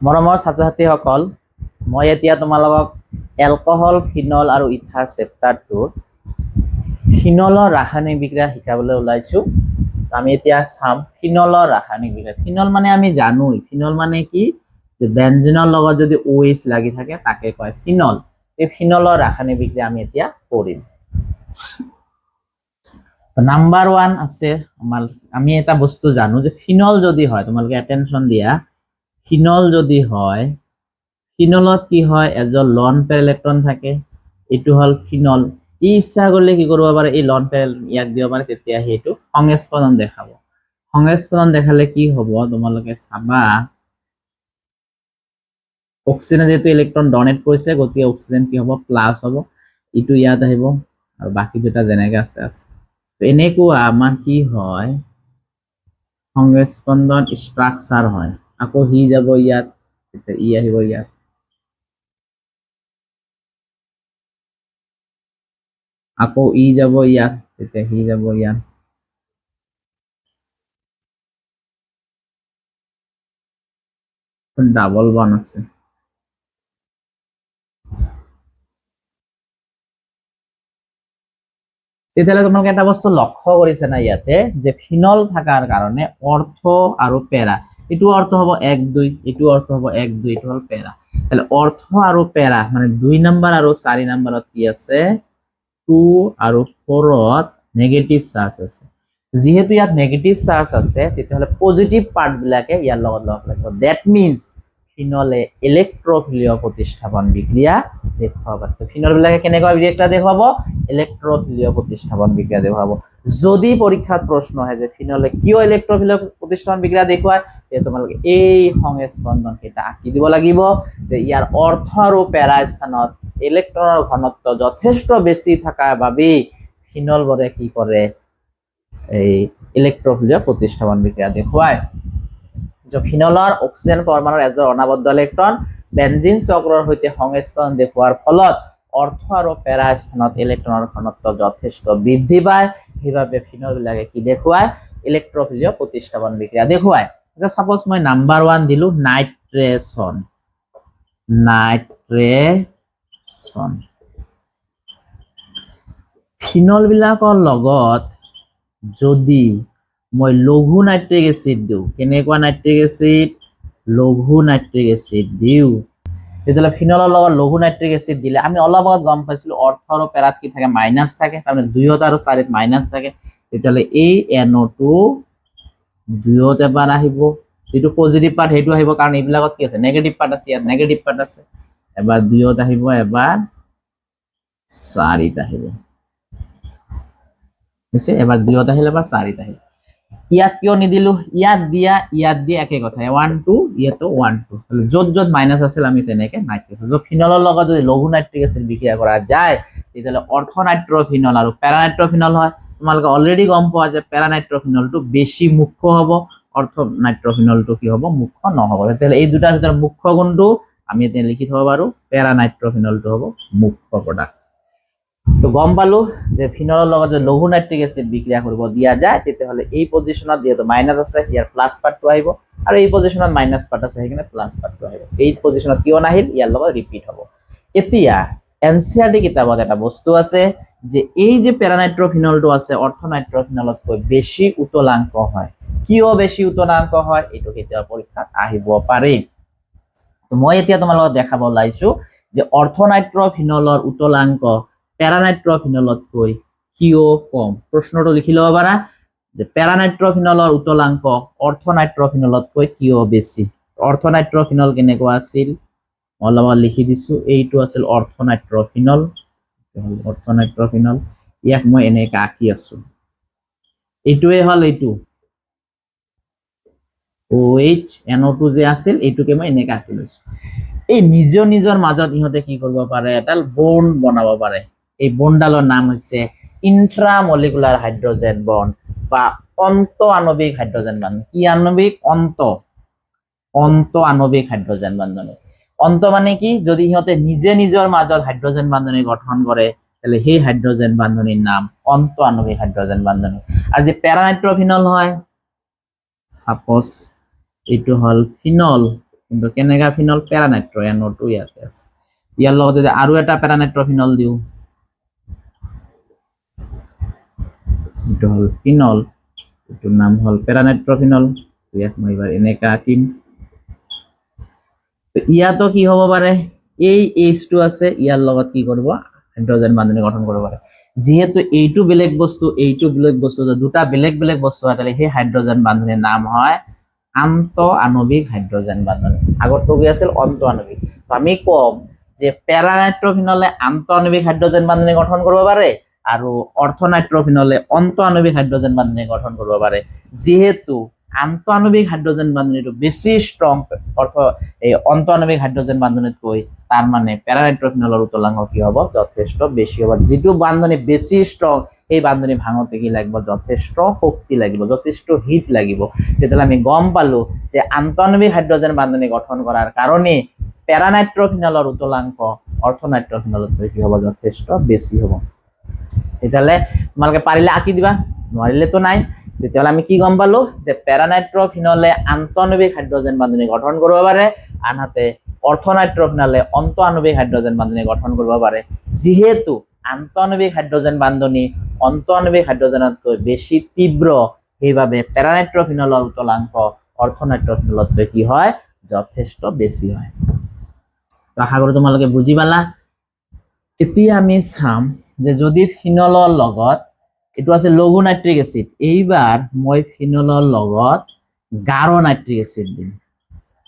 মৰমৰ ছাত্ৰ ছাত্ৰীসকল, মই এতিয়া তোমালোকক এলকহল, ফিনল আৰু ইথাৰ চেপ্টাৰটোৰ ফিনলৰ ৰাসায়নিক বিক্ৰিয়া শিকাবলৈ ওলাইছোঁ। আমি এতিয়া চাম ফিনলৰ ৰাসায়নিক বিক্ৰিয়া। ফিনল মানে আমি জানোই, ফিনল মানে কি, যে বেঞ্জিনৰ লগত যদি OH লাগি থাকে তাকে কয় ফিনল। এই ফিনলৰ ৰাসায়নিক বিক্ৰিয়া আমি এতিয়া কৰিম। নাম্বাৰ 1 আছে, আমি এটা বস্তু জানো যে ফিনল যদি হয়, তোমালোকে এটেনশ্যন দিয়া, ফিনল যদি হয়, ফিনলত কি হয়, এজন লন পেয়াৰ ইলেক্ট্ৰন থাকে, এইটো হল ফিনল। ই ইচ্ছা কৰিলে কি কৰিব পাৰে, এই লন পেয়াৰ ইয়াক দিব পাৰে, তেতিয়া সেইটো সংস্পন্দন দেখাব। সংস্পন্দন দেখালে কি হ'ব, তোমালোকে চাবা, অক্সিজেনে যেহেতু ইলেক্ট্ৰন ডনেট কৰিছে, গতিকে অক্সিজেন কি হ'ব, প্লাছ হ'ব, ইটো ইয়াত আহিব আৰু বাকী দুটা যেনেকে আছে আছে। এনেকুৱা আমাৰ কি হয়, সংস্পন্দন ষ্ট্ৰাকচাৰ হয়। আকৌ হি যাব ইয়াত, ই আহিব ইয়াত। আকৌ ই যাব ইয়াত, তেতিয়া হি যাব ইয়াত। ডাবল বন আছে। তেতিয়াহ'লে তোমালোকে এটা বস্তু লক্ষ্য কৰিছে না ইয়াতে, যে ফিনল থাকাৰ কাৰণে অৰ্থ আৰু পেৰা, এইটো অৰ্থ হ'ব 1 2, এইটো অৰ্থ হ'ব 1 2, এইটো হ'ল পেৰা। তাহলে অৰ্থ আৰু পেৰা মানে 2 নম্বৰ আৰু 4 নম্বৰত কি আছে, 2 আৰু 4ত নেগেটিভ চাৰ্জ আছে। যেহেতু ইয়াত নেগেটিভ চাৰ্জ আছে, তেতিয়াহ'লে পজিটিভ পাৰ্ট বিলাকে ইয়াৰ লগত লগ লাগিব। দ্যাট মিন্স ফিনলে ইলেক্ট্ৰফিলীয় প্ৰতিস্থাপন বিক্ৰিয়া দেখুৱাব। ফিনল বিলাকে কেনেকুৱা বিক্ৰিয়া দেখুৱাব, ইলেক্ট্ৰফিলীয় প্ৰতিস্থাপন বিক্ৰিয়া দেখুৱাব। যদি পৰীক্ষাত প্ৰশ্ন আহে যে ফিনলে কিয় ইলেক্ট্ৰফিলীয় প্ৰতিস্থাপন বিক্ৰিয়া দেখুৱায়, তেতিয়া তোমালোকে এই সংস্পন্দন কেইটা আঁকি দিব লাগিব, যে ইয়াৰ অৰ্থ আৰু পেৰা স্থানত ইলেক্ট্ৰনৰ ঘনত্ব যথেষ্ট বেছি থকাৰ বাবেই ফিনলবোৰে কি কৰে, এই ইলেক্ট্ৰফিলীয় প্ৰতিস্থাপন বিক্ৰিয়া দেখুৱায়। ফিনলৰ অক্সিজেন পৰমাণুৰ এজন অনাবদ্ধ ইলেক্ট্ৰন বেঞ্জিন চক্ৰৰ সৈতে সংস্পন্দন দেখুৱাৰ ফলত অৰ্থ আৰু পেৰা স্থানত ইলেক্ট্ৰনৰ ঘনত্ব যথেষ্ট বৃদ্ধি পায়। সেইবাবে ফিনল বিলাকে কি দেখুৱায়, ইলেক্ট্ৰফিলীয় প্ৰতিস্থাপন বিক্ৰিয়া দেখুৱায়। এতিয়া সাপোজ মই নাম্বাৰ 1 দিলো নাইট্ৰেছন। নাইট্ৰেছন ফিনল বিলাকৰ লগত যদি মই লঘু নাইট্ৰিক এচিড দিওঁ, কেনেকুৱা নাইট্ৰিক এচিড, লঘু নাইট্ৰিক এচিড দিওঁ, তেতিয়াহ'লে ফিনলৰ লগত লঘু নাইট্ৰিক এচিড দিলে আমি অলপ আগত গম পাইছিলো অৰ্থ আৰু পেৰাত কি থাকে, মাইনাছ থাকে, তাৰমানে 2 আৰু 4ত মাইনাছ থাকে। তেতিয়াহ'লে এই NO2 2ত এবাৰ আহিব, যিটো পজিটিভ পাৰ্ট সেইটো আহিব, কাৰণ এইবিলাকত কি আছে, নেগেটিভ পাৰ্ট আছে, ইয়াত নেগেটিভ পাৰ্ট আছে। এবাৰ 2ত আহিব, এবাৰ 4ত আহিব, এবাৰ 2ত আহিল, এবাৰ 4ত আহিল। ইয়াত কিয় নিদিলো, ইয়াত দিয়া একে কথা, 1 2, ইয়াতো 1 2, য'ত য'ত মাইনাছ আছিল আমি তেনেকে নাইট্ৰেছ। ফিনলৰ লগত যদি লঘু নাইট্ৰিক এচিড বিক্ৰিয়া কৰা যায়, তেতিয়াহ'লে অৰ্থ নাইট্ৰফিনল আৰু পেৰা নাইট্ৰফিনল হয়। তোমালোকে অলৰেডি গম পোৱা যে পেৰা নাইট্ৰফিনলটো বেছি মুখ্য হ'ব, অৰ্থ নাইট্ৰফিনলটো কি হ'ব, মুখ্য নহ'ব। তেতিয়াহ'লে এই দুটাৰ ভিতৰত মুখ্য কোনটো, আমি এতিয়া লিখি থব পাৰো, পেৰা নাইট্ৰফিনলটো হ'ব মুখ্য প্ৰডাক্ট। তো গম পালো যে ফিনলৰ লগত যদি লঘু নাইট্ৰিক এচিড বিক্ৰিয়া কৰিব দিয়া যায়, তেতিয়াহ'লে এই পজিশ্যনত যেহেতু মাইনাছ আছে, ইয়াৰ প্লাছ পাৰ্টটো আহিব, আৰু এই পজিশ্যনত মাইনাছ পাৰ্ট আছে, সেইকাৰণে প্লাছ পাৰ্টটো আহিব। এই পজিশ্যনত কিয় নাহিল, ইয়াৰ লগত ৰিপিট হ'ব। এতিয়া NCERT কিতাপত এটা বস্তু আছে, যে এই যে পেৰা নাইট্ৰফিনলটো আছে, অৰ্থ নাইট্ৰফিনলতকৈ বেছি উতলাংক হয়। কিয় বেছি উতলাংক হয়, এইটো কেতিয়াবা পৰীক্ষাত আহিব পাৰে। মই এতিয়া তোমালোকক দেখাব ওলাইছো যে অৰ্থ নাইট্ৰফিনলৰ উতলাংক পেৰা নাইট্ৰফিনলতকৈ কিয় কম। প্ৰশ্নটো লিখি ল'ব পাৰা, যে পেৰা নাইট্ৰফিনলৰ উতলাংক অৰ্থ নাইট্ৰফিনলতকৈ কিয় বেছি। অৰ্থ নাইট্ৰফিনল কেনেকুৱা আছিল, অলপ লিখি দিছো, এইটো আছিল অৰ্থ নাইট্ৰফিনল, অৰ্থ নাইট্ৰফিনল, ইয়াক মই এনেকে আঁকি আছো, এইটোৱে হ'ল এইটো OH NO2 যে আছিল, এইটোকে মই এনেকে আঁকি লৈছো। এই নিজৰ নিজৰ মাজত ইহঁতে কি কৰিব পাৰে, এডাল বন্ড বনাব পাৰে। এই বন্ডডালৰ নাম হৈছে ইন্ট্ৰামলিকুলাৰ হাইড্ৰজেন বন্ড বা অন্ত আণৱিক হাইড্ৰজেন বন্ধন। কি আণৱিক, অন্ত আণৱিক হাইড্ৰজেন বন্ধনী। অন্ত মানে কি, যদি সিহঁতে নিজে নিজৰ মাজত হাইড্ৰজেন বান্ধনী গঠন কৰে, তাহলে সেই হাইড্রোজেন বান্ধনীর নাম অন্ত আণবিক হাইড্রোজেন বান্ধনী। আর যে প্যারা নাইট্রোফিনল হয়, সাপোজ এইটো হল ফিনল, কিন্তু কেনেকা ফিনল প্যাৰানাইট্ৰ NO2 ইয়াতে আছে ইয়াৰ লগত যদি আৰু এটা প্যাৰানাইট্ৰ ফিনল দিও এটো হল ফিনল এটোৰ নাম হল প্যাৰানাইট্ৰ ফিনল ইয়াত মই এবাৰ এনেকা আঁকিম তো ইয়াতো কি হ'ব পাৰে এই H2 আছে ইয়াৰ লগত কি কৰিব হাইড্ৰোজেন বান্ধনী গঠন কৰিব পাৰে যেহেতু এইটো বেলেগ বস্তু এইটো বেলেগ বস্তু দুটা বেলেগ বেলেগ বস্তু আছে সেই হাইড্ৰোজেন বান্ধনীৰ নাম হয় আন্ত আণবিক হাইড্ৰোজেন বান্ধনী আগতো কি আছিল অন্ত আণবিক তো আমি কম যে প্যাৰানাইট্ৰ ফিনলে আন্ত আণবিক হাইড্ৰোজেন বান্ধনী গঠন কৰিব পাৰে আৰু অৰ্থনাইট্ৰ ফিনলে অন্ত আণবিক হাইড্ৰোজেন বান্ধনী গঠন কৰিব পাৰে যেহেতু আন্ত আণবিক হাইড্ৰোজেন বান্ধনীটো বেছি ষ্ট্ৰং অৰ্থ এই অন্ত আণবিক হাইড্ৰোজেন বান্ধনীতকৈ তাৰ মানে প্যাৰানাইট্ৰ ফিনলৰ উতলাঙ্ক কি হ'ব যথেষ্ট বেছি হ'ব যেটো বান্ধনী বেছি ষ্ট্ৰং এই বান্ধনী ভাঙতে কি লাগিব যথেষ্ট শক্তি লাগিব যথেষ্ট হিট লাগিব তেতিয়ালে আমি গম পালো যে আন্ত আণবিক হাইড্ৰোজেন বান্ধনী গঠন কৰাৰ কাৰণে প্যাৰানাইট্ৰ ফিনলৰ উতলাঙ্ক অৰ্থনাইট্ৰ ফিনলতকৈ কি হ'ব যথেষ্ট বেছি হ'ব তেতিয়ালে তোমালোকে পাৰিলে আঁকি দিবা নোৱাৰিলে তো নাই তেতিয়ালে আমি কি গম পালো যে প্যাৰানাইট্ৰ ফিনলে আন্ত আণবিক হাইড্ৰোজেন বান্ধনী গঠন কৰিব পাৰে আনহাতে অৰ্থনাইট্ৰ ফিনলে অন্ত আণবিক হাইড্ৰোজেন বান্ধনী গঠন কৰিব পাৰে যেহেতু আন্ত আণবিক হাইড্ৰোজেন বান্ধনী অন্ত আণবিক হাইড্ৰোজেনতকৈ বেছি তীব্ৰ সেইভাবে প্যাৰানাইট্ৰ ফিনলৰ উতলাঙ্ক অৰ্থনাইট্ৰ ফিনলতকৈ কি হয় যথেষ্ট বেছি হয় তো আশা কৰো তোমালোকে বুজি পালা এতিয়া আমি চাম যে যদি ফিনলৰ লগত এটো আছে লঘু নাইট্ৰিক এসিড এইবাৰ মই ফিনলৰ লগত গাঢ় নাইট্ৰিক এসিড দিম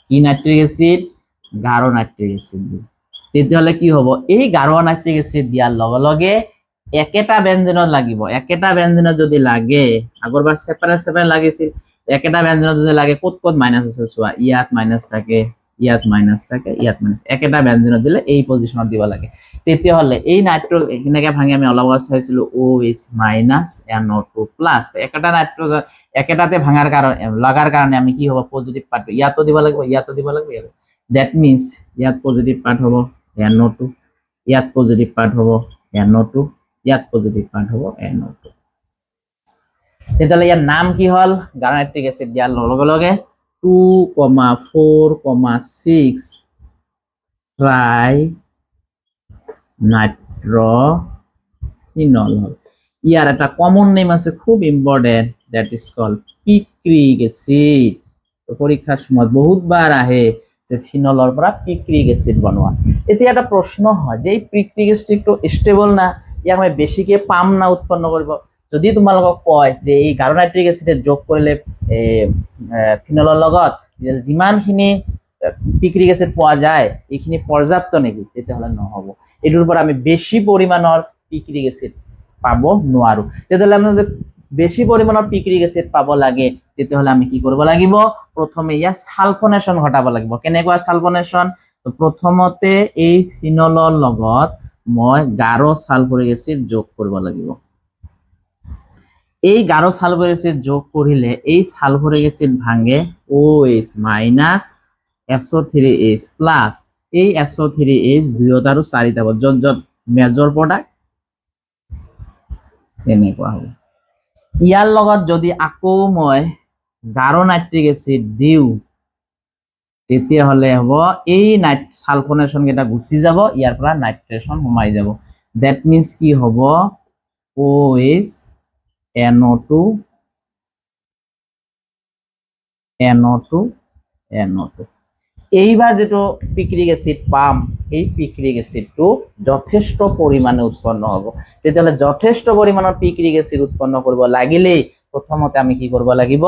কি নাইট্ৰিক এসিড গাঢ় নাইট্ৰিক এসিড দিম তেতিয়াহলে কি হ'ব এই গাঢ় নাইট্ৰিক এসিড দিয়াৰ লগে লগে একেটা ব্যঞ্জনত লাগিব একেটা ব্যঞ্জনত যদি লাগে আগৰবাৰ সেপাৰেট সেপাৰেট লাগিছিল একেটা ব্যঞ্জনত যদি লাগে কত কত মাইনাস আছে চোৱা ইয়াত মাইনাস থাকে ইয়াত মাইনাস থাকে ইয়াত মাইনাস একেটা ব্যঞ্জনত দিলে এই পজিশনত দিব লাগে তেতিয়াহলে এই নাইট্ৰ এনেকে ভাঙি আমি অলপ চাইছিল OH NO2 প্লাস একেটা নাইট্ৰজেন একেটাতে ভাঙাৰ কাৰণে লাগাৰ কাৰণে আমি কি হ'ব পজিটিভ পাৰ্ট ইয়াতো দিব লাগিব ইয়াতো দিব লাগিব দ্যাট মিন্স ইয়াত পজিটিভ পাৰ্ট হ'ব NO2 ইয়াত পজিটিভ পাৰ্ট হ'ব NO2 ইয়াত পজিটিভ পাৰ্ট হ'ব NO2 তেতিয়াহলে ইয়াৰ নাম কি হল গাঢ় নাইট্ৰিক এসিড দিয়াৰ লগে লগে 2,4,6 ট্ৰাই নাইট্ৰফিনল ইয়াৰ এটা কমন নেম আছে খুব important that is called picric acid তো পৰীক্ষাৰ সময়ত বহুতবাৰ আহে যে ফিনলৰ পৰা পিক্ৰিক এসিড বনোৱা এতিয়া এটা প্ৰশ্ন হয় যে এই পিক্ৰিক এসিডটো ষ্টেবল না ইয়াক আমি বেছিকে পাম না উৎপন্ন কৰিব যদি তোমালোকক কয় যে এই গাঢ় নাইট্ৰিক এসিডে যোগ কৰিলে ফিনলৰ লগত যিমানখিনি পিক্ৰিক এসিড পোৱা যায় এইখিনি পৰ্যাপ্ত নেকি তেতিয়াহলে নহব এটোৰ পৰা আমি বেছি পৰিমাণৰ পিক্ৰিক এসিড পাব নোৱাৰো তেতিয়াহলে আমি যদি বেছি পৰিমাণৰ পিক্ৰিক এসিড পাব লাগে তেতিয়াহলে আমি কি কৰিব লাগিব প্ৰথমে ইয়া সালফনেশন ঘটাব লাগিব কেনেকুৱা সালফনেশন তো প্ৰথমতে এই ফিনলৰ লগত মই গাঢ় সালফুৰিক এসিড যোগ কৰিব লাগিব এই গাঢ় সালফুৰিক এসিড যোগ কৰিলে এই সালফুৰিক এসিড ভাঙে OH SO3H প্লাস এই SO3H দুইটা আৰু চাৰিটা যত যত মেজৰ প্ৰডাক্ট এনেকুৱা হ'ব ইয়াৰ লগত যদি আকৌ মই গাঢ় নাইট্ৰিক এসিড দিও তেতিয়াহলে হ'ব এই সালফনেশন কেটা গুচি যাব ইয়াৰ পৰা নাইট্ৰেশন সোমাই যাব দ্যাট মিন্স কি হ'ব OH NO2 এইবাৰ যেটো পিক্ৰিক এসিড পাম এই পিক্ৰিক এসিডটো যথেষ্ট পৰিমাণে উৎপন্ন হ'ব তেতিয়ালে যথেষ্ট পৰিমাণৰ পিক্ৰিক এসিড উৎপন্ন কৰিব লাগিলে প্ৰথমতে আমি কি কৰিব লাগিব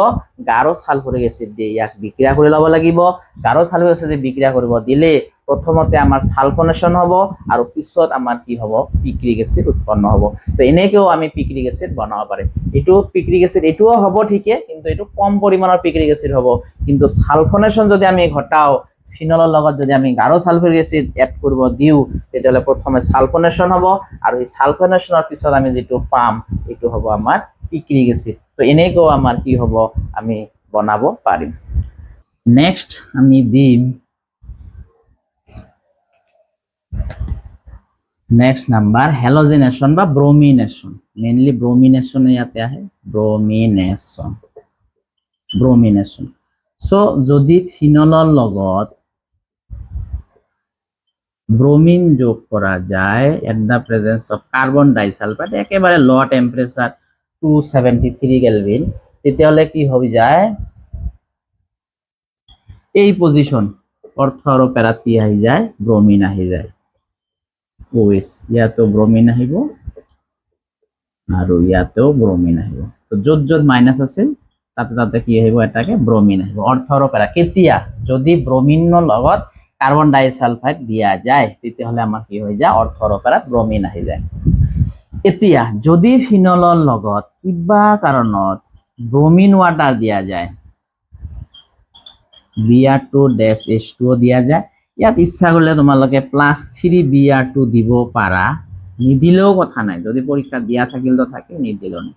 গাঢ় সালফুৰিক এসিড দিয়ে ইয়াক বিক্ৰিয়া কৰি ল'ব লাগিব গাঢ় সালফুৰিক এসিড বিক্ৰিয়া কৰিব দিলে প্ৰথমতে আমাৰ সালফনেশন হ'ব আৰু পিছত আমাৰ কি হ'ব পিক্রিক এসিড উৎপন্ন হ'ব তো এনেকেও আমি পিক্রিক এসিড বনাব পাৰে এটো পিক্ৰিক এসিড এটোও হ'ব ঠিকে কিন্তু এটো কম পৰিমাণৰ পিক্ৰিক এসিড হ'ব কিন্তু সালফনেশন যদি আমি ঘটাও ফিনলৰ লগত যদি আমি গাঢ় সালফুৰিক এসিড এড কৰিব দিও তেতিয়ালে প্ৰথমে সালফনেশন হ'ব আৰু এই সালফনেশনৰ পিছত আমি যেটো পাম এটো হ'ব আমাৰ পিক্ৰিক এসিড তো এনেকেও আমাৰ কি হ'ব আমি বনাব পাৰিম নেক্সট আমি দিম नेक्स्ट नंबर हेलोजिनेशन বা ব্ৰোমিনেশন মেইনলি ব্ৰোমিনেশন ইয়াতে আহে ব্ৰোমিনেশন সো যদি ফিনলৰ লগত ব্রোমিন যোগ করা যায় at the presence of carbon disulphide একেবারে লো টেম্পারেচার 273 কেলভিন, তেতিয়াহ'লে কি হৈ যায় এই পজিশন অর্থ আৰু প্যাৰাথি আহি যায়, ব্ৰোমিন আহি যায় OH, ইয়াতো ব্ৰোমিন আহিব আৰু ইয়াতেও ব্রোমিন আহিব। তো য'ত য'ত মাইনাস আছিল তাতে তাতে কি আহিব, এটাকে ব্রোমিন আহিব অর্থ আৰু প্যাৰা। কেতিয়া যদি ব্ৰোমিনৰ লগত কাৰ্বন ডাইসালফাইড দিয়া যায় তেতিয়াহ'লে আমাৰ কি হৈ যায়, অৰ্থ আৰু প্যাৰা ব্ৰোমিন আহি যায়। এতিয়া যদি ফিনলৰ লগত কিবা কাৰণত ব্রোমিন ওয়াটার দিয়া যায়, Br2-H2O দিয়া যায়, ইয়াত ইচ্ছা করলে তোমালোকে +3Br2 দিব পারা, নিদিলেও কথা নাই, যদি পরীক্ষা দিয়া থাকিল তো থাকে, নিদিলেও নাই।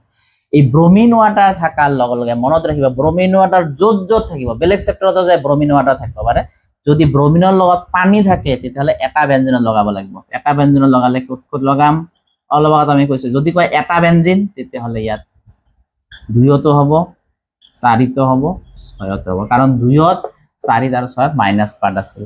এই ব্রোমিন ওয়াটার থাকার লগে লগে মনত রাখিবা ব্রোমিন ওয়াটার য'ত য'ত থাকিব, বেলেগ চেপ্টারতো যায় ব্রোমিন ওয়াটার থাকিব পারে, যদি ব্ৰোমিনৰ লগত পানী থাকে তেতিয়াহ'লে এটা বেঞ্জিনত লগাব লাগিব। এটা বেঞ্জিনত লগালে ক'ত ক'ত লগাম, অলপ আগত আমি কৈছো যদি কয় এটা বেঞ্জিন তেতিয়াহ'লে ইয়াত 2তো হ'ব, 4তো হ'ব, 6তো হ'ব, কারণ 2ত 4 আর 6 মাইনাস পার্ট আছে।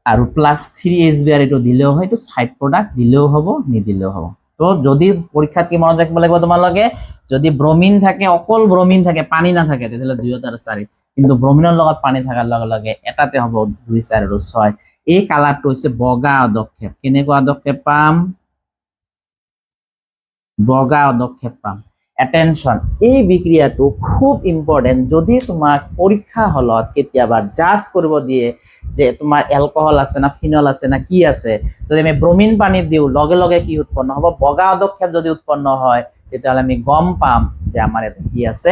আর +3HBr এটো দিলেও হয়, এটো সাইড প্রোডাক্ট দিলেও হ'ব, নিদিলেও হ'ব। তো যদি পরীক্ষাত কি মনত রাখিব লাগিব তোমালোকে, যদি ব্রোমিন থাকে, অকল ব্রোমিন থাকে, পানি না থাকে তেতিয়াহ'লে 2 আর 4, কিন্তু ব্ৰোমিনৰ লগত পানি থাকাৰ লগে লগে এটাতে হ'ব 2, 4 আৰু 6। এই কালাৰটো হৈছে বগা অদক্ষেপ। কেনেকুৱা অদক্ষেপ পাম, বগা অদক্ষেপ পাম। অ্যাটেনশন, এই বিক্ৰিয়াটো খুব ইম্পৰ্টেন্ট। যদি তোমাক পৰীক্ষা হলত কেতিয়াবা জাজ কৰিব দিয়ে যে তোমাৰ এলকহল আছে না ফিনল আছে না কি আছে, যদি আমি ব্রোমিন পানী দিওঁ লগে লগে কি উৎপন্ন হ'ব, বগা অদক্ষেপ যদি উৎপন্ন হয় তেতিয়াহ'লে আমি গম পাম যে আমাৰ ইয়াতে কি আছে,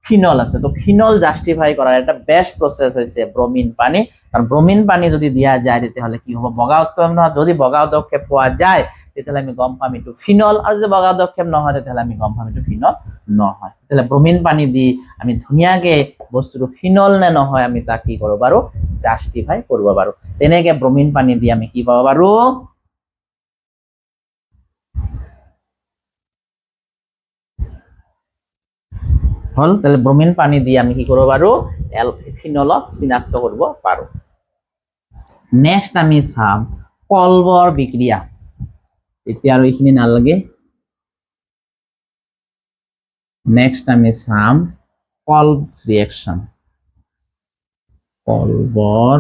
ফিনল আছে। তো ফিনল জাস্টিফাই করার একটা বেস্ট প্রসেস হয়েছে ব্রোমিন পানি, কারণ ব্রোমিন পানি যদি দিয়া যায় তেতিয়াহ'লে কি হ'ব, বগা উৎপন্ন হয়। যদি বগা অদক্ষেপ পোৱা যায় তেতিয়াহ'লে আমি গম পাম এইটো ফিনল, আৰু যদি বগা অদক্ষেপ নহয় তেতিয়াহ'লে আমি গম পাম এইটো ফিনল নহয়। তেতিয়াহ'লে ব্রোমিন পানি দি আমি ধুনীয়াকে বস্তুটো ফিনল নে নহয় আমি তাক কি কৰিব পাৰো, জাস্টিফাই কৰিব পাৰো। তেনেকে ব্ৰোমিন পানি দি আমি কি পাব পাৰো, হল। তাহলে ব্ৰোমিন পানি দিয়ে আমি কি কৰব পাৰো, ফিনলক চিনাক্ত কৰব পাৰো। নেক্সট আমি চাম কলবৰ বিক্ৰিয়া। এতিয়া আৰু এইখিনি নালাগে। নেক্সট আমি চাম কলবস ৰিঅ্যাকশন। কলবৰ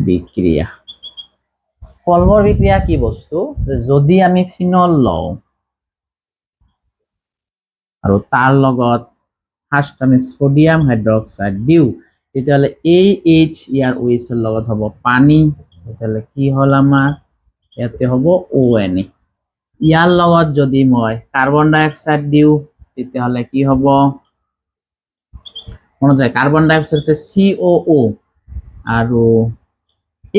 বিক্ৰিয়া। কলবৰ বিক্ৰিয়া কি বস্তু, যদি আমি ফিনল লওঁ আৰু তাৰ লগত ফাৰ্স্ট আমি সোডিয়াম হাইড্ৰক্সাইড দিওঁ তেতিয়াহ'লে AH ইয়াৰ OH এৰ লগত হ'ব পানী, তেতিয়াহ'লে কি হল আমাৰ ইয়াতে হ'ব ONA। ইয়াৰ লগত যদি মই কাৰ্বন ডাইঅক্সাইড দিওঁ তেতিয়াহ'লে কি হ'ব, মনত ৰাখ কাৰ্বন ডাইঅক্সাইড আছে COO, আৰু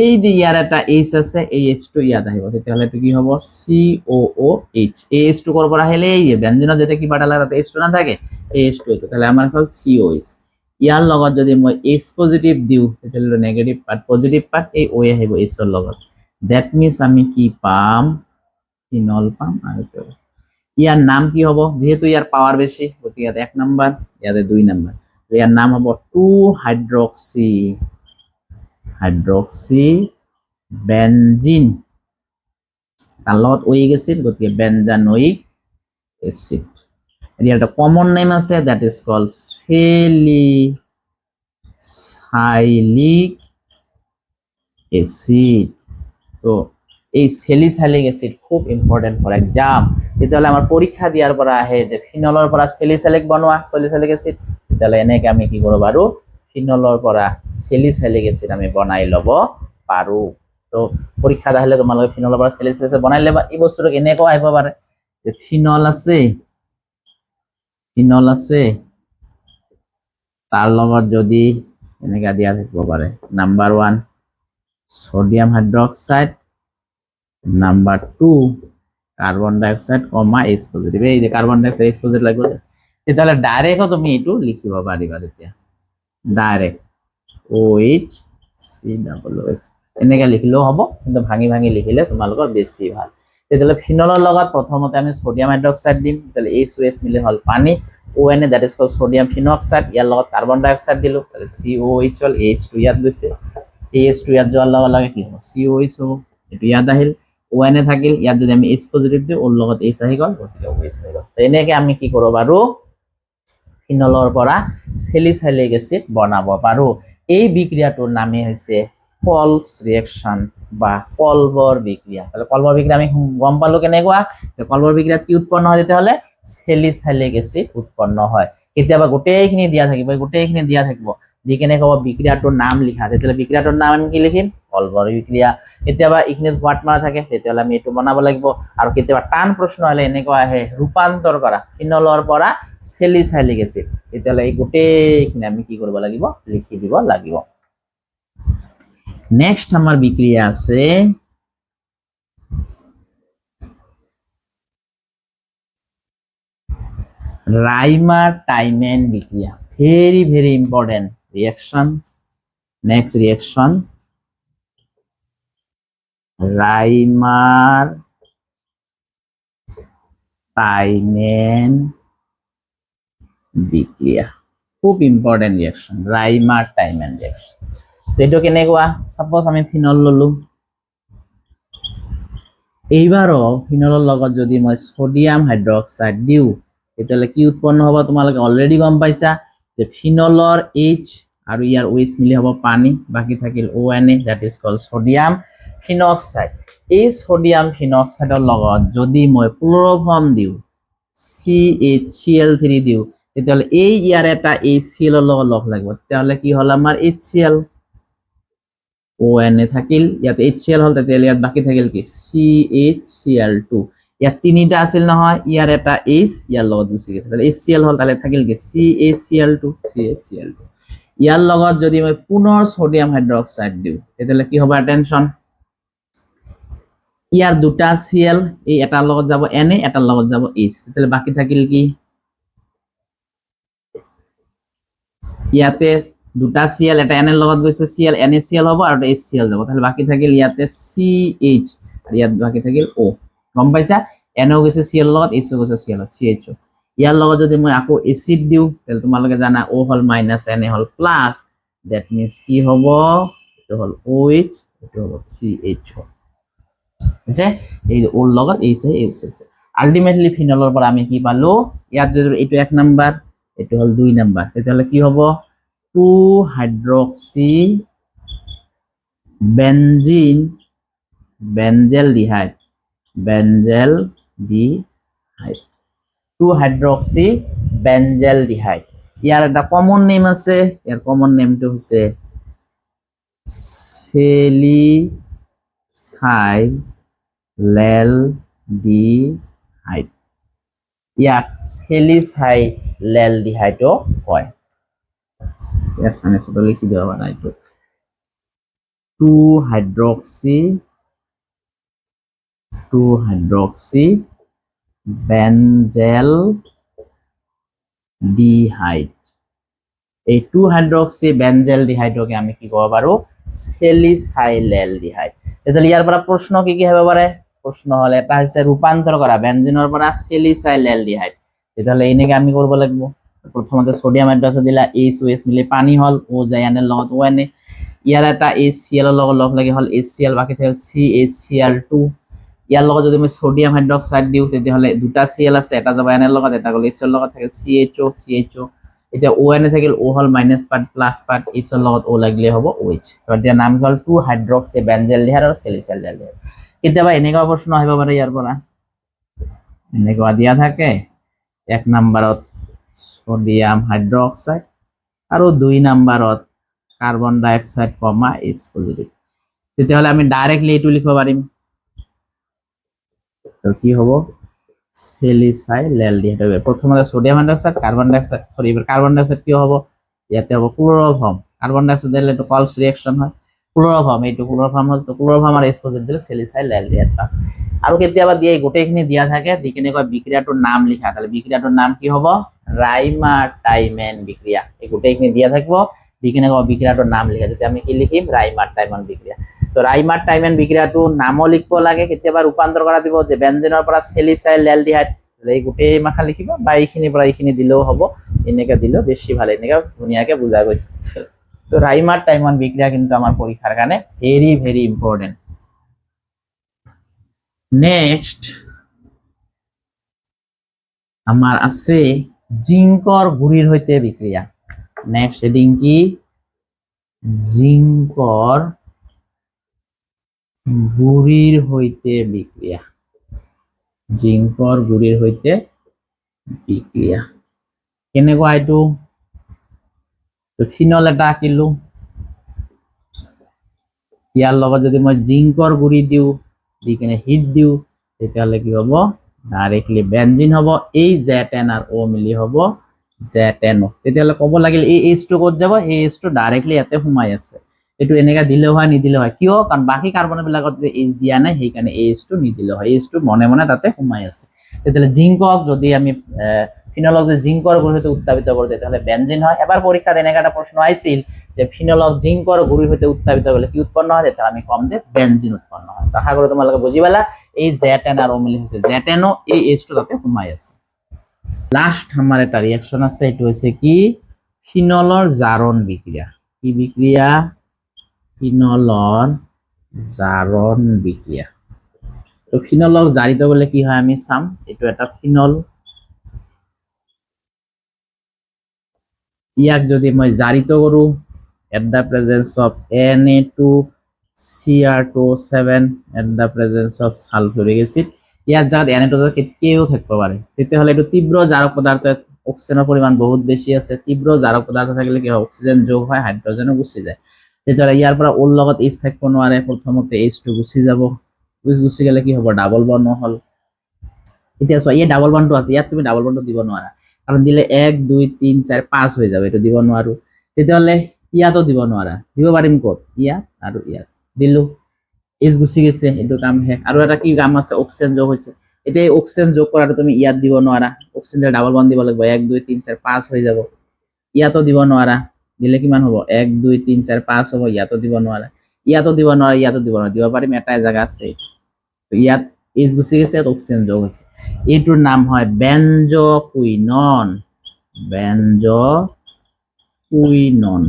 এই যে ইয়াৰ এটা H আছে, এই H2 ইয়াত আহিব, তেতিয়াহ'লে এইটো কি হ'ব COOH। এই H2 ক'ৰ পৰা আহিলে, এই ব্যঞ্জনত যেতিয়া কিবা এটা লাগে তাতে H2 নাথাকে, এই H2 এইটো, তাহলে আমাৰ হ'ল COH। ইয়াৰ লগত যদি মই H পজিটিভ দিওঁ তেতিয়াহ'লে নেগেটিভ পাৰ্ট পজিটিভ পাৰ্ট, এই O আহিব H ৰ লগত, দ্যাট মিন্স আমি কি পাম, ফিনল পাম। আৰু ইয়াৰ নাম কি হ'ব, যেহেতু ইয়াৰ পাওয়াৰ বেশি গতিকে ইয়াতে 1 নাম্বাৰ, ইয়াতে 2 নাম্বাৰ, ইয়াৰ নাম হ'ব 2-হাইড্রক্সি বেনজিন, তার লগত ওই গেছিল গতিকে বেনজানোইক অ্যাসিড। এর একটা কমন নেম আছে, that is called salicylic acid. তো এই স্যালিসাইলিক অ্যাসিড খুব ইম্পর্টেন্ট ফর এক্সাম। তেতিয়াহ'লে আমাৰ পৰীক্ষা দিয়াৰ পৰা আহে যে ফিনলৰ পৰা স্যালিসাইলিক বনোৱা, স্যালিসাইলিক অ্যাসিড, তেতিয়াহ'লে এনেকে আমি কি কৰিব পাৰো, ফিনলৰ পৰা স্যালিসাইলিক অ্যাসিড আমি বনাই ল'ব পাৰো। তো পৰীক্ষাত আহিলে তোমালোকে ফিনলৰ পৰা স্যালিসাইলিক অ্যাসিড বনাই ল'বা। এই বস্তুটো এনেকৈ আহিব পাৰে যে ফিনল আছে তাৰ লগত যদি এনেকা দিয়া থাকিব পাৰে, number 1 sodium hydroxide, number 2 carbon dioxide comma H positive, এই যে কার্বন ডাইঅক্সাইড H পজিটিভ লাগিব, তেতিয়াহ'লে ডাইরেক্ট তুমি এইটো লিখিব পাৰিবা। তেতিয়া ডাইরেক্ট OH COOH এনেকে লিখিলেও হ'ব, কিন্তু ভাঙি ভাঙি লিখিলে তোমালোকৰ বেছি ভাল। তেতিয়াহ'লে ফিনলৰ লগত প্ৰথমতে আমি সোডিয়াম হাইড্রক্সাইড দিম, তেতিয়াহ'লে HOH মিলে হ'ল পানী, ONA that is called sodium phenoxide ইয়াৰ লগত কাৰ্বন ডাই অক্সাইড দিলো তাহলে COH হল H2 ইয়াত গৈছে H2 ইয়াত যোৱাৰ লগে লগে কি হ'ব COH হ'ব এটো ইয়াত আহিল ONA থাকিল ইয়াত যদি আমি H পজিটিভ দিও ওৰ লগত H আহি গল গতিকে OH হৈ গল তো এনেকে আমি কি কৰিব পাৰো ফিনলৰ পৰা স্যালিসাইলিক এসিড বনাব পাৰো এই বিক্ৰিয়াটোৰ নামে হৈছে পলছ ৰিঅ্যাকশন বা কলবৰ বিক্ৰিয়া তাহলে কলবৰ বিক্ৰিয়া আমি গম পালো কেনেকুৱা যে কলবৰ বিক্রিয়াত কি উৎপন্ন হয় তেতিয়াহলে স্যালিসাইলিক এসিড উৎপন্ন হয় কেতিয়াবা গোটেইখিনি দিয়া থাকিব গোটেইখিনি দিয়া থাকিব দি কেনে কব বিক্ৰিয়াটোৰ নাম লিখা তেতিয়াহলে বিক্ৰিয়াটোৰ নাম আমি কি লিখিম কলবৰ বিক্ৰিয়া কেতিয়াবা এইখিনিত হোৱাট মাৰা থাকে তেতিয়াহলে আমি এটো বনাব লাগিব আৰু কেতিয়াবা টান প্ৰশ্ন হলে এনেকুৱা আহে ৰূপান্তৰ কৰা ফিনলৰ পৰা স্যালিসাইলিক এসিড তেতিয়াহলে এই গোটেইখিনি আমি কি কৰিব লাগিব লিখি দিব লাগিব নেক্সট আমাৰ বিক্রিয়া আছে Reimer-Tiemann বিক্রিয়া very important reaction next reaction Reimer-Tiemann বিক্রিয়া খুব ইম্পর্টেন্ট রিঅ্যাকশন Reimer-Tiemann রিঅ্যাকশন তো এটো কেনেকুৱা সাপোজ আমি ফিনল ললো এইবাৰও ফিনলৰ লগত যদি মই সোডিয়াম হাইড্ৰক্সাইড দিও তেতিয়ালে কি উৎপন্ন হ'ব তোমালোকে অলৰেডি গম পাইছা যে ফিনলৰ H আৰু ইয়াৰ OH মিলি হ'ব পানী বাকি থাকিল ONA that is called sodium phenoxide এই সোডিয়াম ফিনক্সাইডৰ লগত যদি মই ক্লোৰোফৰ্ম দিও CHCl3 দিও তেতিয়ালে এই ইয়াৰ এটা HCl ৰ লগত লগ লাগিব তেতিয়ালে কি হল আমাৰ HCl ONA থাকিল ইয়াত HCl হল তেতিয়ালে ইয়াত বাকি থাকিল কি CHCl2 ইয়াত তিনিটা আছিল নহয় ইয়াৰ এটা H ইয়াৰ লগত গুচি গৈছে তাহলে HCl হল তাহলে থাকিল কি CHCl2 ইয়াৰ লগত যদি মই পুনৰ সোডিয়াম হাইড্ৰক্সাইড দিও তেতিয়ালে কি হ'ব টেনশন ইয়াৰ দুটা Cl এই এটাৰ লগত যাব Na এটাৰ লগত যাব H তেতিয়ালে বাকি থাকিল কি ইয়াতে দুটা Cl এটা Na লগত গৈছে Cl NaCl হ'ব আৰু HCl যাব তাহলে বাকি থাকিল ইয়াতে CH আৰু ইয়াত বাকি থাকিল O গম পাইছা Na গৈছে Cl লগত H গৈছে Cl CHO ইয়াৰ লগত যদি মই আকৌ এসিড দিও তাহলে তোমালোকে জানা O হল minus Na hall plus that means কি হ'ব এটো হল OH এটো হল CHO যে এই ওৰ লগত H আলটিমেটলি ফিনলৰ পৰা আমি কি পালো ইয়াত যদি এটো 1 নাম্বার এটো হল 2 নাম্বার তেতিয়ালে কি হ'ব 2 হাইড্রক্সি বেনজিন বেনজেলডিহাইড 2 হাইড্রক্সি বেনজেলডিহাইড ইয়াৰ এটা কমন নেম আছে ইয়াৰ কমন নেমটো হৈছে স্যালিসাইলেলডিহাইড ইয়াক স্যালিসাইলেলডিহাইডও কয় yes আমি সেটা লিখি দেব না একটু 2 হাইড্রক্সি বেনজেলডিহাইড এই 2 হাইড্রক্সি বেনজেলডিহাইডকে আমি কি কব পাৰো স্যালিসাইলেলডিহাইড তেতিয়ালে ইয়াৰ পৰা প্ৰশ্ন কি হ'ব পাৰে প্ৰশ্ন হল এটা হৈছে ৰূপান্তৰ কৰা বেনজিনৰ পৰা স্যালিসাইলেলডিহাইড তেতিয়ালে এনেকে আমি কৰিব লাগিব প্ৰথমতে সোডিয়াম হাইড্ৰক্সাইড দিলা HOH মিলি পানী হল O যায় Na লগত ONA ইয়াৰ এটা HCl ৰ লগত লগ লাগি হল HCl বাকি থাকিল CHCl2 ইয়াৰ লগত যদি মই সোডিয়াম হাইড্ৰক্সাইড দিও তেতিয়ালে দুটা Cl আছে এটা যাব Na লগত এটা গল H ৰ লগত থাকিল CHO এতিয়া ONA থাকিল O হল minus part plus part H ৰ লগত O লাগিলে হ'ব OH তো এতিয়া নাম হল 2 হাইড্ৰক্সি বেনজেলডিহাইড আৰু স্যালিসাইলেলডিহাইড কেতিয়াবা এনেকুৱা প্ৰশ্ন আহিব পাৰে ইয়াৰ পৰা এনেকুৱা দিয়া থাকে 1 নম্বৰত সোডিয়াম হাইড্ৰক্সাইড আৰু 2 নম্বৰত কাৰ্বন ডাই অক্সাইড কমা H পজিটিভ তেতিয়াহলে আমি ডাইৰেক্টলি এটো লিখিব পাৰিম তো কি হ'ব স্যালিসাইলেলডিহাইড হবে প্রথমে সোডিয়াম হাইড্রক্সাইড কার্বন ডাই অক্সাইড সরি এবার কার্বন ডাই অক্সাইড কি হবে ইয়াতে হবে ক্লোরোফর্ম কার্বন ডাই অক্সাইড দিলে তো কলস রিঅ্যাকশন হয় ক্লোরোফর্ম এইটো ক্লোরোফর্ম হল তো ক্লোরোফর্ম আর H পজিটিভ দিলে স্যালিসাইলেলডিহাইড পাম আৰু কেতিয়াবা দিয়ে গোটেইখিনি দিয়া থাকে দি কেনে কয় বিক্ৰিয়াটোৰ নাম লিখা তাহলে বিক্ৰিয়াটোৰ নাম কি হ'ব Reimer-Tiemann বিক্ৰিয়া এই গোটেইখিনি দিয়া থাকিব দি কেনে কয় বিক্ৰিয়াটোৰ নাম লিখা যদি আমি কি লিখিম Reimer-Tiemann বিক্ৰিয়া তো Reimer-Tiemann বিক্ৰিয়াটো নামও লিখব লাগে কেতিয়াবা ৰূপান্তৰ কৰা দিব যে বেনজিনৰ পৰা স্যালিসাইলেলডিহাইড এই গোটেই মাখা লিখিবা বা এইখিনিৰ পৰা এইখিনি দিলেও হ'ব এনেকে দিলেও বেছি ভাল এনেকে ধুনীয়াকে বুজা গৈছে তো ৰাইমাৰ টাইমন বিক্ৰিয়া কিন্তু আমাৰ পৰীক্ষাৰ কাৰণে ভেৰি ভেৰি ইম্পৰ্টেন্ট নেক্সট আমাৰ আছে জিঙ্কৰ গুড়িৰ সৈতে বিক্ৰিয়া নেক্সট হেডিং কি জিঙ্কৰ গুড়িৰ সৈতে বিক্ৰিয়া জিঙ্কৰ গুড়িৰ সৈতে বিক্ৰিয়া কেনেকুৱা এইটো তো ফিনল এটা আঁকিলো ইয়াৰ লগত যদি মই জিঙ্কৰ গুড়ি দিওঁ দি কিনে হিট দিওঁ তেতিয়াহ'লে কি হ'ব ডাইৰেক্টলি বেনজিন হ'ব এই Z10 আৰু O মিলি হ'ব Z10O তেতিয়াহ'লে ক'ব লাগিল এই H2 ক'ত যাব এই H2 ডাইৰেক্টলি ইয়াতে সোমাই আছে এটো এনেকা দিলেও হয় নিদিলেও হয় কিয় কাৰণ বাকি কাৰ্বন বিলাকত যে H দিয়া নাই সেই কাৰণে H2 নিদিলেও হয় H2 মনে মনে তাতে সোমাই আছে তেতিয়াহ'লে জিঙ্কক যদি আমি ফিনলক যে জিঙ্কৰ গুড়িৰ সৈতে উত্তাপিত কৰোঁ তেতিয়াহ'লে বেনজিন হয় এবাৰ পৰীক্ষাত এনেকা এটা প্ৰশ্ন আহিছিল যে ফিনলক জিঙ্কৰ গুড়িৰ সৈতে উত্তাপিত কৰিলে কি উৎপন্ন হয় তেতিয়া আমি কম যে বেনজিন উৎপন্ন হয় আশা কৰো তোমালোকে বুজি পালা এই Z10 আৰু O মিলি হৈছে Z10O এই H2 তাতে সোমাই আছে লাস্ট আমার একটা রিঅ্যাকশন আছে এটা হচ্ছে কি ফিনলৰ জাৰণ বিক্ৰিয়া কি বিক্ৰিয়া ফিনলৰ জারণ বিক্রিয়া তো ফিনলক জারিত করলে কি হয় আমি চাম এটা একটা ফিনল ইয়াক যদি মই জারিত কৰো at the presence of Na2Cr2O7 at the presence of sulfuric acid ইয়ার জায়গায় Na2 কেউ থাকতে পারে তেতিয়াহ'লে এটো তীব্র জারক পদার্থে অক্সিজেনের পরিমাণ বহুত বেশি আছে তীব্র জারক পদার্থ থাকলে কি হয় অক্সিজেন যোগ হয় হাইড্রোজেনও গুছি যায় তেতিয়াহ'লে ইয়াৰ পৰা ওৰ লগত H থাকিব নোৱাৰে প্ৰথমতে H2 গুছি যাব গুছি গেলে কি হ'ব ডাবল বন্ড হল এতিয়া চোৱা এই ডাবল বন্ডটো আছে ইয়াত তুমি ডাবল বন্ড দিব নোৱাৰা কাৰণ দিলে 1 2 3 4 5 হৈ যাব এটো দিব নোৱাৰো তেতিয়াহ'লে ইয়াতো দিব নোৱাৰা দিব পাৰিম ক'ত ইয়াত আৰু ইয়াত দিলো H গুছি গেছে এটো কাম হে আৰু এটা কি কাম আছে অক্সিজেন যোগ হৈছে এতিয়া এই অক্সিজেন যোগ কৰাটো তুমি ইয়াত দিব নোৱাৰা অক্সিজেন ডাবল বন্ড দিব লাগিব 1 2 3 4 5 হৈ যাব ইয়াতো দিব নোৱাৰা দিলে কিমান হ'ব 1 2 3 4 5 হ'ব ইয়াতো দিব নোৱাৰা ইয়াতো দিব নোৱাৰা ইয়াতো দিব নোৱাৰা দিব পাৰিম এটাই জায়গা আছে তো ইয়াত H গুছি গেছে অক্সিজেন যোগ হৈছে এইটোৰ নাম হয় বেনজকুইনন বেনজকুইনন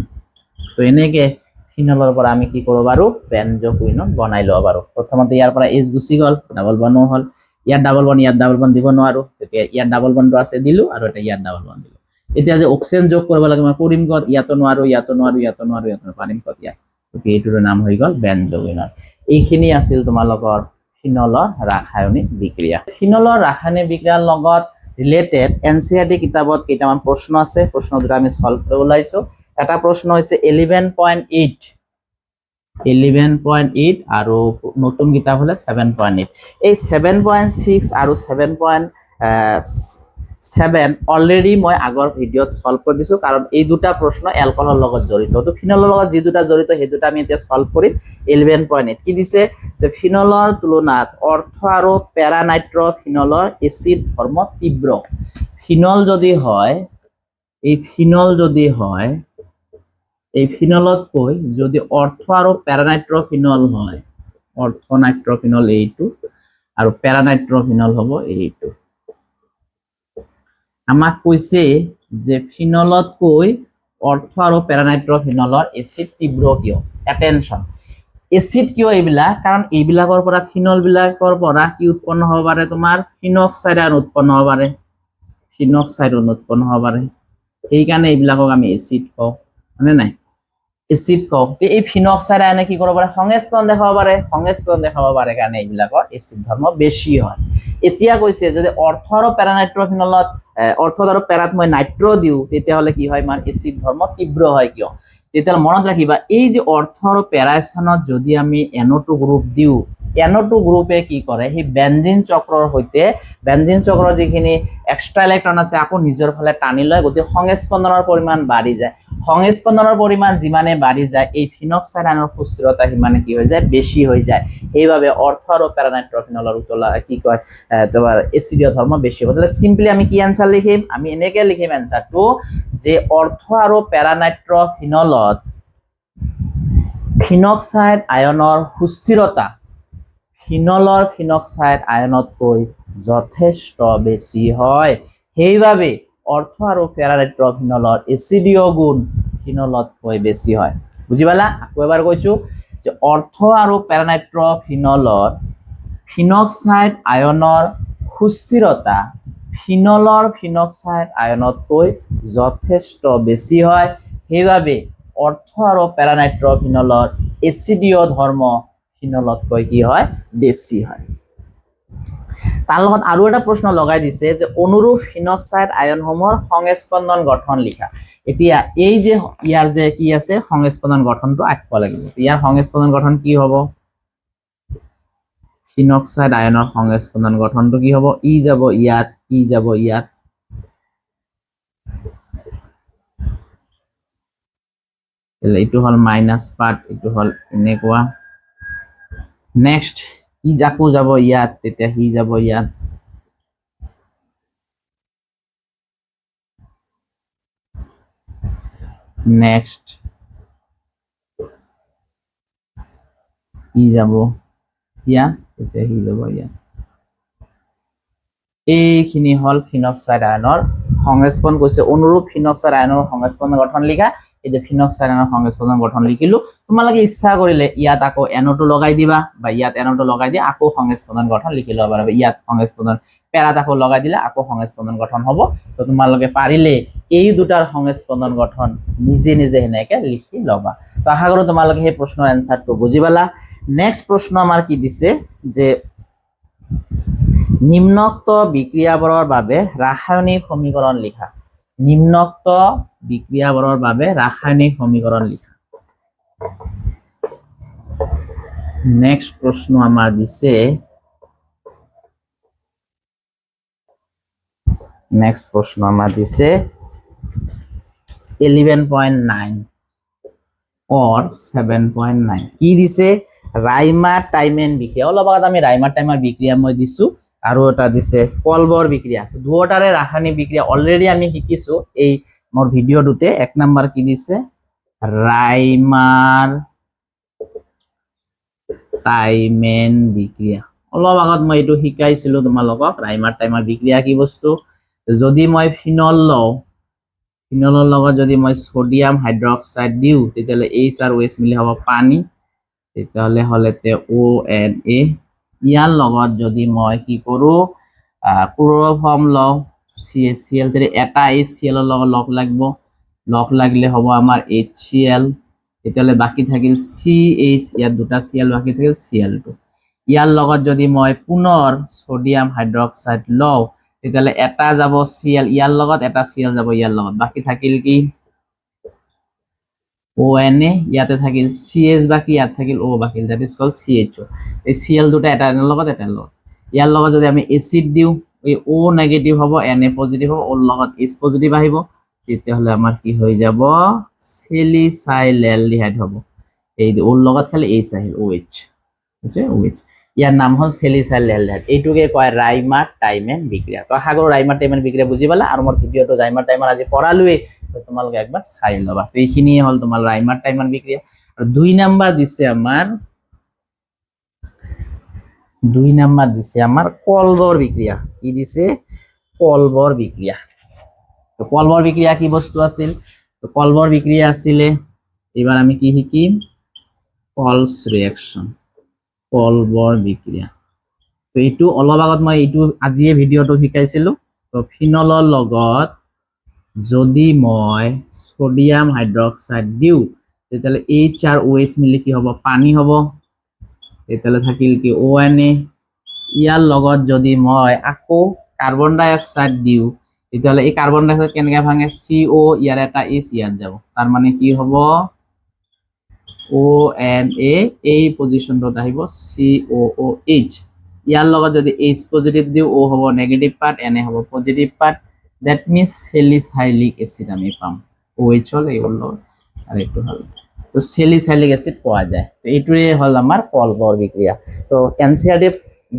তো এনেকে ফিনলৰ পৰা আমি কি কৰিব পাৰো বেনজকুইনন বনাই লব পাৰো প্ৰথমতে ইয়াৰ পৰা H গুছি গল ডাবল বন্ড হল ইয়াত ডাবল বন্ড দিব নোৱাৰো তেতিয়া ইয়াত ডাবল বন্ড আছে দিলো আৰু এটা ইয়াত ডাবল বন্ড দিলো এতিয়া যে অক্সিজেন যোগ কৰিব লাগে মই কৰিম কত ইয়াতো নোৱাৰো ইয়াতো নোৱাৰো ইয়াতো নোৱাৰো ইয়াতো পাৰিম কত ইয়াত গতিকে এইটোৰ নাম হৈ গল বেনজকুইনন এইখিনি আছিল তোমালোকৰ ফিনলৰ ৰাসায়নিক বিক্ৰিয়া ফিনলৰ ৰাসায়নিক বিক্ৰিয়াৰ লগত ৰিলেটেড এনসিআৰটি কিতাপত কেইটামান প্ৰশ্ন আছে প্ৰশ্ন দুটা আমি সলভ কৰিব লাইছো এটা প্ৰশ্ন হৈছে 11.8 আৰু নতুন কিতাপ হলে 7.8 এই 7.6 আৰু 7.7 অলৰেডি মই আগৰ ভিডিঅত সলভ কৰি দিছো কাৰণ এই দুটা প্ৰশ্ন এলকহলৰ লগত জড়িত তো ফিনলৰ লগত যি দুটা জড়িত সেই দুটা আমি এতিয়া সলভ কৰিম 11.8 কি দিছে যে ফিনলৰ তুলনাত অৰ্থ আৰু প্যাৰানাইট্ৰ ফিনলৰ এসিড ধৰ্ম তীব্ৰ ফিনল যদি হয় এই ফিনল যদি হয় এই ফিনলতকৈ যদি অৰ্থ আৰু প্যাৰানাইট্ৰফিনল হয় অৰ্থনাইট্ৰফিনল এইটো আৰু প্যাৰানাইট্ৰফিনল হ'ব এইটো আমাক কৈছে যে ফিনলতকৈ অৰ্থ আৰু প্যাৰানাইট্ৰফিনলৰ এসিড তীব্ৰ কিয় অ্যাটেনশন এসিড কিয় এইবিলাক কাৰণ এইবিলাকৰ পৰা ফিনল বিলাকৰ পৰা কি উৎপন্ন হ'ব পাৰে তোমাৰ ফিনক্সাইড উৎপন্ন হ'ব পাৰে ফিনক্সাইড উৎপন্ন হ'ব পাৰে এই কাৰণে এইবিলাকক আমি এসিড কওঁ মানে নাই এসিড কওঁ এই ফিনক্সাইড আয়নে কি কৰিব পাৰে সংস্পৰণ দেখাব পাৰে কাৰণে এইবিলাকৰ এসিড ধৰ্ম বেছি হয় এতিয়া কৈছে যদি অৰ্থ আৰু প্যাৰানাইট্ৰফিনলত অৰ্থ আৰু প্যাৰাত মই নাইট্ৰ দিও তেতিয়াহলে কি হয় মান এসিড ধৰ্ম তীব্ৰ হয় কিয় তেতিয়াহলে মনত ৰাখিবা এই যে অৰ্থ আৰু প্যাৰা স্থানত যদি আমি NO2 গ্ৰুপ দিও NO2 গ্ৰুপে কি কৰে সেই বেনজিন চক্ৰৰ সৈতে বেনজিন চক্ৰৰ যিখিনি এক্সট্ৰা ইলেক্ট্ৰন আছে আকৌ নিজৰ ফালে টানি লয় গতি সংস্পন্দনৰ পৰিমাণ বাঢ়ি যায় সংস্পন্দনৰ পৰিমাণ যিমানে বাঢ়ি যায় এই ফিনক্সাইড আয়নৰ সুস্থিৰতা সিমানে কি হৈ যায় বেছি হৈ যায় সেইভাবে অৰ্থ আৰু প্যাৰানাইট্ৰফিনলৰ উতলা কি কয় তোমাৰ এসিডীয় ধৰ্ম বেছি হ'ব তাহলে সিম্পলি আমি কি আনসাৰ লিখিম আমি এনেকে লিখিম আনসাৰটো যে অৰ্থ আৰু প্যাৰানাইট্ৰফিনলত ফিনক্সাইড আয়নৰ সুস্থিৰতা ফিনলৰ ফিনক্সাইড আয়নতকৈ যথেষ্ট বেছি হয় সেইভাবে অৰ্থ আৰু প্যাৰানাইট্ৰফিনলৰ এচিডীয় গুণ ফিনলতকৈ বেছি হয় বুজি পালা আকৌ এবাৰ কৈছো যে অৰ্থ আৰু প্যাৰানাইট্ৰফিনলৰ ফিনক্সাইড আয়নৰ সুস্থিৰতা ফিনলৰ ফিনক্সাইড আয়নতকৈ যথেষ্ট বেছি হয় সেইভাবে অৰ্থ আৰু প্যাৰানাইট্ৰফিনলৰ এচিডীয় ধৰ্ম ফিনলতকৈ কি হয় বেছি হয় তাৰ লগত আৰু এটা প্ৰশ্ন লগাই দিছে যে অনুৰূপ ফিনক্সাইড আয়নসমূহৰ সংস্পন্দন গঠন লিখা এতিয়া এই যে ইয়াৰ যে কি আছে সংস্পন্দন গঠনটো আঁকিব লাগিব ইয়াৰ সংস্পন্দন গঠন কি হ'ব ফিনক্সাইড আয়নৰ সংস্পন্দন গঠনটো কি হ'ব ই যাব ইয়াত ই যাব ইয়াত এইটো হল মাইনাস পার্ট এইটো হল এনেকুৱা নেক্সট ই যাকো যাব ইয়াত তেতিয়া হি যাব ইয়াত নেক্সট ই যাব ইয়াত তেতিয়া হি যাব ইয়াত এইখিনি হল ফিনক্সাইড আয়নৰ সংস্পন্দন কৈছে অনুৰূপ ফিনক্সাইড আয়নৰ সংস্পন্দন গঠন লিখা এই যে ফিনক্সাইড আয়নৰ সংস্পন্দন গঠন লিখিলো তোমালোকে ইচ্ছা কৰিলে ইয়াত আকৌ এনটো লগাই দিবা বা ইয়াত এনটো লগাই দি আকৌ সংস্পন্দন গঠন লিখি লবা আৰু ইয়াত সংস্পন্দন প্যাৰাত আকৌ লগাই দিলে আকৌ সংস্পন্দন গঠন হ'ব তো তোমালোকে পাৰিলে এই দুটাৰ সংস্পন্দন গঠন নিজে নিজে হেনেকে লিখি লবা তো আশা কৰো তোমালোকে এই প্ৰশ্নৰ এনসাৰটো বুজি পালা নেক্সট প্ৰশ্ন আমাৰ কি দিছে যে নিম্নোক্ত বিক্ৰিয়াবোৰৰ বাবে ৰাসায়নিক সমীকৰণ লিখা নিম্নোক্ত বিক্ৰিয়াবোৰৰ বাবে ৰাসায়নিক সমীকৰণ লিখা নেক্সট প্ৰশ্ন আমাৰ দিছে নেক্সট প্ৰশ্ন আমাৰ দিছে 11.9 or 7.9 কি দিছে রাইমার টাইমেন বিক্রিয়া অলপ আগত আমি রাইমার টাইমার বিক্রিয়া মই দিছো আৰু এটা দিছে কলবৰ বিক্ৰিয়া দুটাৰে ৰাসায়নিক বিক্ৰিয়া অলৰেডি আমি শিকিছো এই মোৰ ভিডিওটোতে এক নাম্বার কি দিছে রাইমার টাইমেন বিক্রিয়া অলপ আগত মই এটো শিকাইছিলো তোমালোকক রাইমার টাইমার বিক্রিয়া কি বস্তু যদি মই ফিনল লও ফিনলৰ লগত যদি মই সোডিয়াম হাইড্ৰক্সাইড দিও তেতিয়ালে এইচ আৰু এছ মিলি হ'ব পানী তেতিয়ালে হলেতে ONA ইয়াৰ লগত যদি মই কি কৰো ক্লোৰোফৰ্ম লও CaCl3 এটা HCl ৰ লগত লগ লাগিলে হ'ব আমাৰ HCl তেতিয়ালে বাকি থাকিল CH ইয়াত দুটা Cl বাকি থাকিল Cl2 ইয়াৰ লগত যদি মই পুনৰ সোডিয়াম হাইড্ৰক্সাইড লও তেতিয়ালে এটা যাব Cl ইয়াৰ লগত এটা Cl যাব ইয়াৰ লগত বাকি থাকিল কি ONA ইয়াতে থাকিল CH বাকি ইয়াত থাকিল O বাকি that is called CHO এই Cl দুটা এটা এর লগত এটা লগত ইয়াৰ লগত যদি আমি এসিড দিও এই O নেগেটিভ হ'ব Na পজিটিভ হ'ব ওৰ লগত H পজিটিভ আহিব তেতিয়াহলে আমাৰ কি হৈ যাব স্যালিসাইলএলডিহাইড হ'ব এই ওৰ লগত খালি H আহিল OH বুঝছে OH ইয়াৰ নাম হল স্যালিসাইলএলডিহাইড এইটোকে কয় ৰাইমাৰ টাইমেন বিক্ৰিয়া তো আশা কৰো ৰাইমাৰ টাইমেন বিক্ৰিয়া বুজি পালা আৰু মোৰ ভিডিওটো ৰাইমাৰ টাইমাৰ আজি পঢ়ালোৱে তো তোমালোকে একবাৰ চাই লবা তো এইখিনি হল তোমাৰ ৰাইমাৰ টাইমাৰ বিক্ৰিয়া আৰু দুই নাম্বাৰ দিছে আমাৰ কলবৰ বিক্ৰিয়া কি দিছে কলবৰ বিক্ৰিয়া তো কলবৰ বিক্ৰিয়া কি বস্তু আছিল তো কলবৰ বিক্ৰিয়া আছিলে এবাৰ আমি কি শিকিম কলস ৰিঅ্যাকশন কলবৰ বিক্রিয়া তো এইটো অলপ আগত মই এইটো আজিয়ে ভিডিওটো শিকাইছিলো তো ফিনলৰ লগত যদি মই সোডিয়াম হাইড্ৰক্সাইড দিও তেতিয়ালে H আৰু OH মিলি কি হ'ব পানী হ'ব তেতিয়ালে থাকিল কি ONA ইয়াৰ লগত যদি মই আকৌ কাৰ্বন ডাই অক্সাইড দিও তেতিয়ালে এই কাৰ্বন ডাই অক্সাইড কেনেকৈ ভাঙে CO ইয়াৰ এটা H ইয়াত যাব তাৰ মানে কি হ'ব ONA এই পজিশনটোত আহিব COOH ইয়াৰ লগত যদি H পজিটিভ দিও O হ'ব নেগেটিভ পার্ট Na হ'ব positive part that means salicylic acid আমি পাম OH হল এই হল আর একটু হল তো স্যালিসাইলিক অ্যাসিড পাওয়া যায় তো এইটোৰে হল আমাৰ কলবৰ বিক্ৰিয়া তো এনসিআৰটি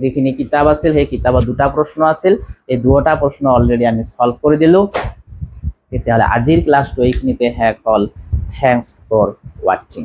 যিখিনি কিতাপ আছিল সেই কিতাপত দুটা প্ৰশ্ন আছিল এই দুটা প্ৰশ্ন অলৰেডি আমি সলভ কৰি দিলো তেতিয়ালে আজিৰ ক্লাছটো এইখিনিতে শেষ হল থ্যাঙ্কস ফৰ ওয়াচিং